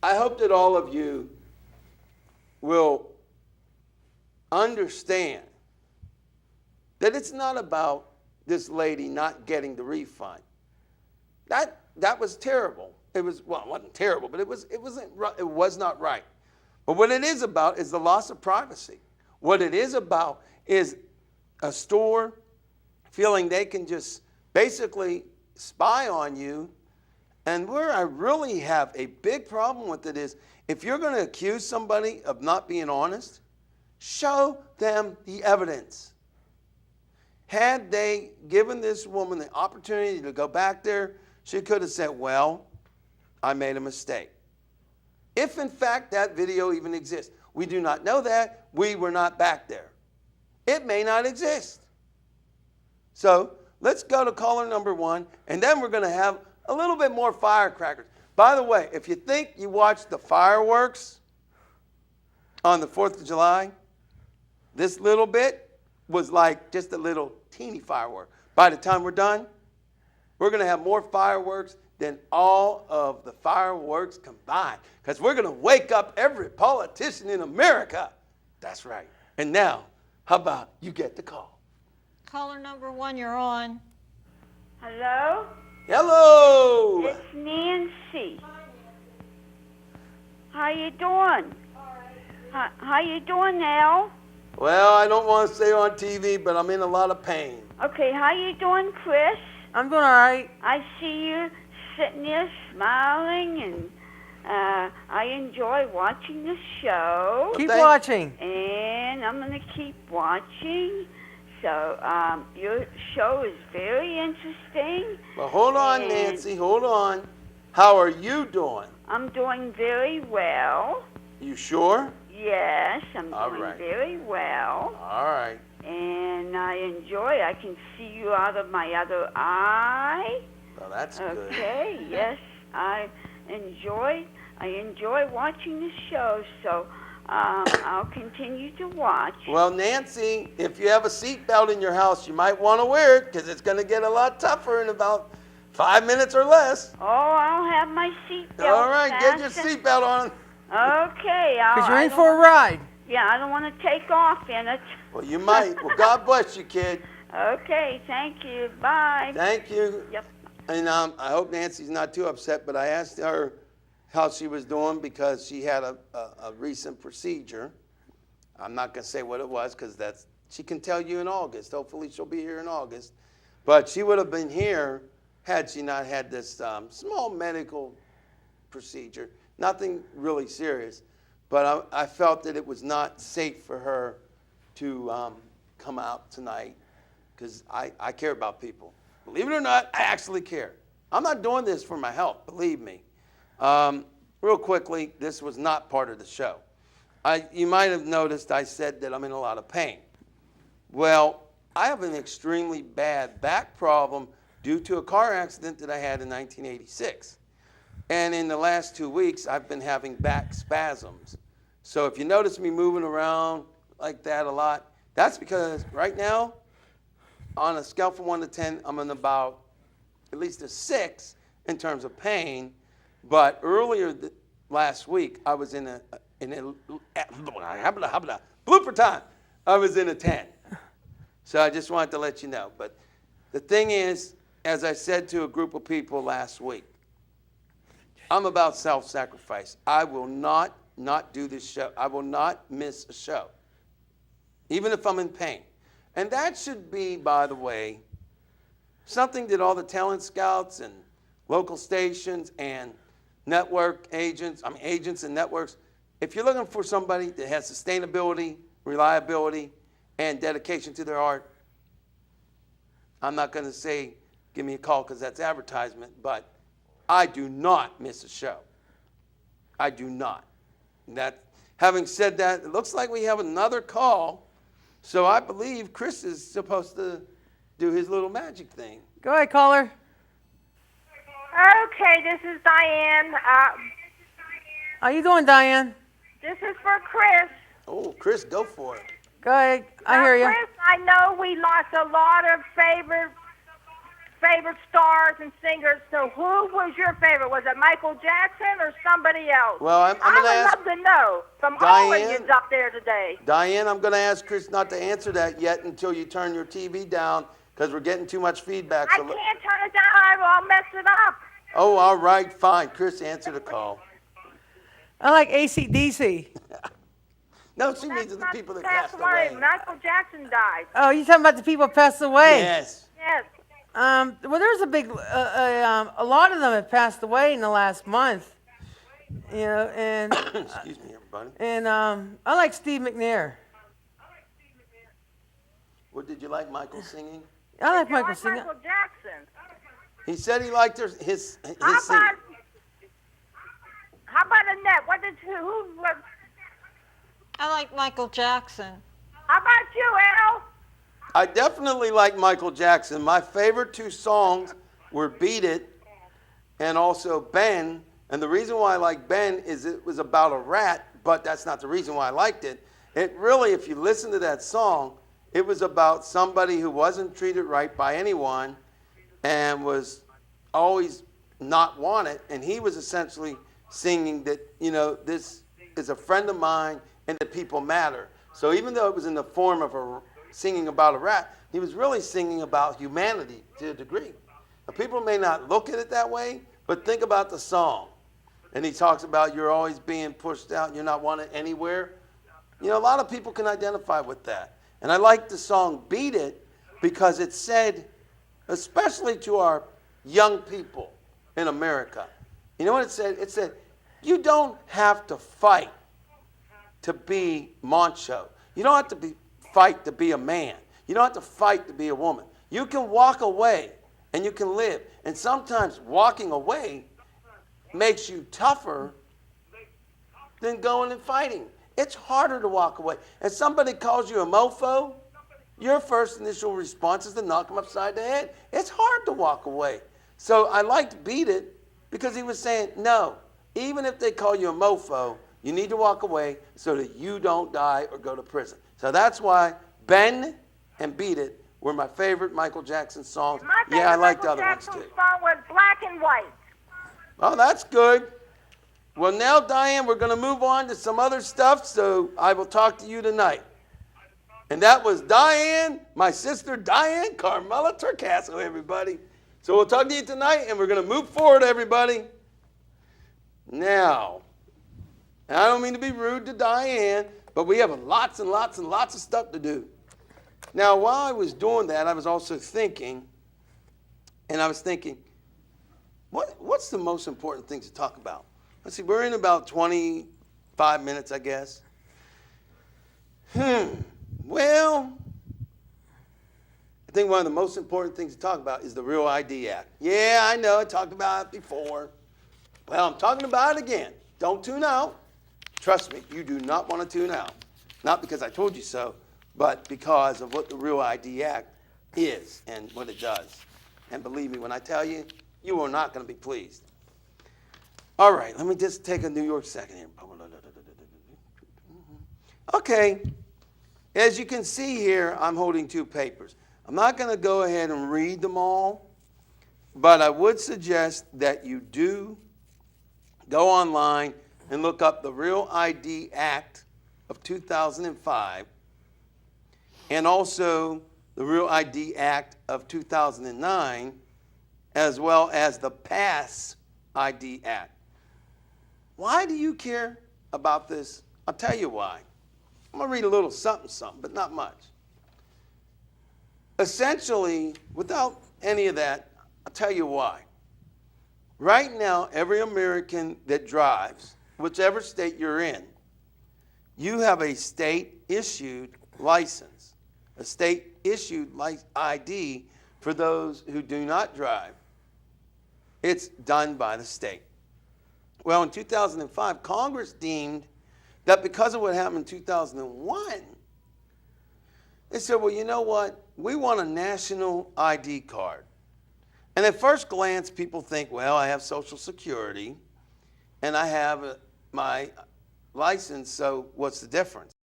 I hope that all of you will understand that it's not about this lady not getting the refund. That was terrible. It wasn't terrible, but it was not right. But what it is about is the loss of privacy. What it is about is a store feeling they can just basically spy on you. And where I really have a big problem with it is, if you're going to accuse somebody of not being honest, show them the evidence. Had they given this woman the opportunity to go back there, she could have said, well, I made a mistake. If in fact that video even exists. We do not know that. We were not back there. It may not exist. So let's go to caller number 1, and then we're going to have a little bit more firecrackers. By the way, if you think you watched the fireworks on the 4th of July, this little bit was like just a little teeny firework. By the time we're done, we're going to have more fireworks than all of the fireworks combined, because we're going to wake up every politician in America. That's right. And now, how about you get the call? Caller number 1, you're on. Hello? Hello. It's Nancy. How you doing? How you doing now? Well, I don't want to say on TV, but I'm in a lot of pain. Okay, how you doing, Chris? I'm doing all right. I see you sitting there smiling, and I enjoy watching the show. Keep watching. And I'm going to keep watching. So your show is very interesting. Well, hold on, Nancy, hold on. How are you doing? I'm doing very well. You sure? Yes, I'm All doing right. very well. All right. And I can see you out of my other eye. Well, that's good. Okay, yes, I enjoy watching the show, so I'll continue to watch. Well, Nancy, if you have a seatbelt in your house, you might want to wear it, because it's going to get a lot tougher in about 5 minutes or less. Oh, I'll have my seatbelt. All right, get your seatbelt on. Okay. Because you're in for a ride. Yeah, I don't want to take off in it. Well, you might. Well, God bless you, kid. Okay, thank you. Bye. Thank you. Yep. And I hope Nancy's not too upset, but I asked her how she was doing because she had a recent procedure. I'm not going to say what it was, because she can tell you in August. Hopefully she'll be here in August. But she would have been here had she not had this small medical procedure. Nothing really serious. But I felt that it was not safe for her to come out tonight, because I care about people. Believe it or not, I actually care. I'm not doing this for my health, believe me. Real quickly, this was not part of the show. You might have noticed I said that I'm in a lot of pain. Well, I have an extremely bad back problem due to a car accident that I had in 1986. And in the last 2 weeks, I've been having back spasms. So if you notice me moving around like that a lot, that's because right now, on a scale from 1 to 10, I'm in about at least a 6 in terms of pain. But earlier last week, I was in a blooper time. I was in a 10. So I just wanted to let you know. But the thing is, as I said to a group of people last week, I'm about self-sacrifice. I will not do this show. I will not miss a show, even if I'm in pain. And that should be, by the way, something that all the talent scouts and local stations and network agents and networks, if you're looking for somebody that has sustainability, reliability, and dedication to their art, I'm not going to say give me a call because that's advertisement, but I do not miss a show. I do not. Having said that, it looks like we have another call. So I believe Chris is supposed to do his little magic thing. Go ahead, caller. Okay, this is Diane. How you doing, Diane? This is for Chris. Oh, Chris, go for it. Go ahead. I hear you. Chris, I know we lost a lot of favorite favorite stars and singers. So who was your favorite? Was it Michael Jackson or somebody else? Well, I'm I going to would ask love to know from all of Diane. you up there today. Diane, I'm going to ask Chris not to answer that yet until you turn your TV down because we're getting too much feedback. I can't turn it down. I'll mess it up. Oh, all right, fine. Chris, answer the call. I like AC/DC. No, she means the people that passed away. Michael Jackson died. Oh, you talking about the people passed away? Yes. Yes. Well, there's a lot of them have passed away in the last month. You know, and Excuse me, everybody. and I like Steve McNair. What did you like Michael singing? I like You Michael like singing. Michael Jackson. He said he liked his How singing. about Annette? What? I like Michael Jackson. How about you, Al? I definitely like Michael Jackson. My favorite two songs were Beat It and also Ben. And the reason why I like Ben is it was about a rat, but that's not the reason why I liked it. It really, if you listen to that song, it was about somebody who wasn't treated right by anyone and was always not wanted. And he was essentially singing that, you know, this is a friend of mine and that people matter. So even though it was in the form of singing about a rat, he was really singing about humanity to a degree. Now, people may not look at it that way, but think about the song. And he talks about you're always being pushed out, you're not wanted anywhere. You know, a lot of people can identify with that. And I like the song Beat It because it said, especially to our young people in America, you know what it said? It said, you don't have to fight to be macho. You don't have to fight to be a man. You don't have to fight to be a woman. You can walk away and you can live. And sometimes walking away makes you tougher than going and fighting. It's harder to walk away. If somebody calls you a mofo, your first initial response is to knock them upside the head. It's hard to walk away. So I liked Beat It because he was saying, no, even if they call you a mofo, you need to walk away so that you don't die or go to prison. So that's why Ben and Beat It were my favorite Michael Jackson songs. Yeah, I liked the other ones too. My favorite Michael Jackson song was Black and White. Oh, that's good. Well, now, Diane, we're going to move on to some other stuff, so I will talk to you tonight. And that was Diane, my sister Diane Carmela Torcaso, everybody. So we'll talk to you tonight, and we're going to move forward, everybody. Now, I don't mean to be rude to Diane, but we have lots and lots and lots of stuff to do. Now, while I was doing that, I was also thinking, what's the most important things to talk about? Let's see, we're in about 25 minutes, I guess. Well, I think one of the most important things to talk about is the Real ID Act. Yeah, I know, I talked about it before. Well, I'm talking about it again. Don't tune out. Trust me, you do not want to tune out. Not because I told you so, but because of what the Real ID Act is and what it does. And believe me, when I tell you, you are not going to be pleased. All right, let me just take a New York second here. Okay, as you can see here, I'm holding two papers. I'm not going to go ahead and read them all, but I would suggest that you do go online and look up the Real ID Act of 2005 and also the Real ID Act of 2009, as well as the Pass ID Act. Why do you care about this? I'll tell you why. I'm going to read a little something, but not much. Essentially, without any of that, I'll tell you why. Right now, every American that drives, whichever state you're in, you have a state-issued license, a state-issued ID for those who do not drive. It's done by the state. Well, in 2005, Congress deemed that because of what happened in 2001, they said, well, you know what? We want a national ID card. And at first glance, people think, well, I have Social Security and I have my license, so what's the difference?